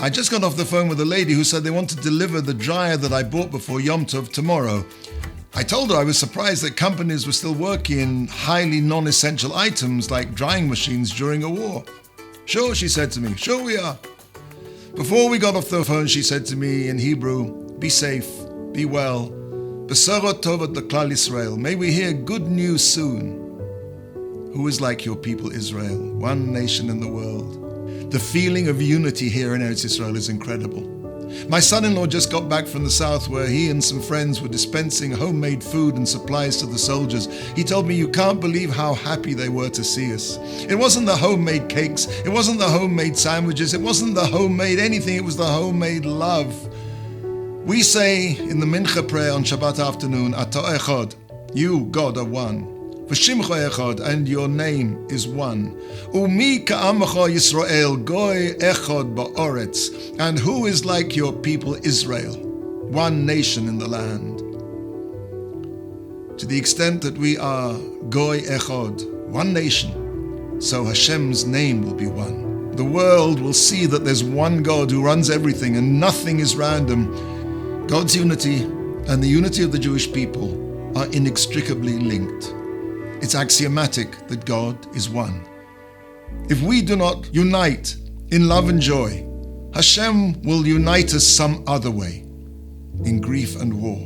I just got off the phone with a lady who said they want to deliver the dryer that I bought before Yom Tov tomorrow. I told her I was surprised that companies were still working in highly non-essential items like drying machines during a war. Sure, she said to me, sure we are. Before we got off the phone, she said to me in Hebrew, be safe, be well. Besorot tovat l'klal Yisrael. May we hear good news soon. Who is like your people Israel, one nation in the world? The feeling of unity here in Eretz Yisrael is incredible. My son-in-law just got back from the south where he and some friends were dispensing homemade food and supplies to the soldiers. He told me you can't believe how happy they were to see us. It wasn't the homemade cakes, it wasn't the homemade sandwiches, it wasn't the homemade anything, it was the homemade love. We say in the Mincha prayer on Shabbat afternoon, Ata Echad, you, God, are one. V'shimcha echad, and your name is one. Umi ka'amacha Yisrael, goy echad ba'oretz, and who is like your people Israel, one nation in the land. To the extent that we are goy echad, one nation, so Hashem's name will be one. The world will see that there's one God who runs everything and nothing is random. God's unity and the unity of the Jewish people are inextricably linked. It's axiomatic that God is one. If we do not unite in love and joy, Hashem will unite us some other way, in grief and war.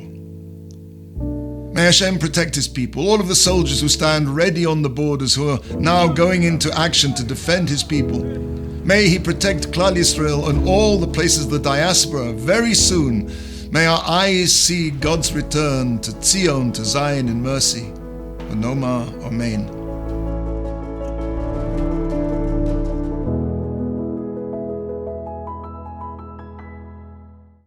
May Hashem protect His people, all of the soldiers who stand ready on the borders, who are now going into action to defend His people. May He protect Klal Yisrael and all the places of the diaspora very soon. May our eyes see God's return to Zion, to Zion in mercy. Noma Amen.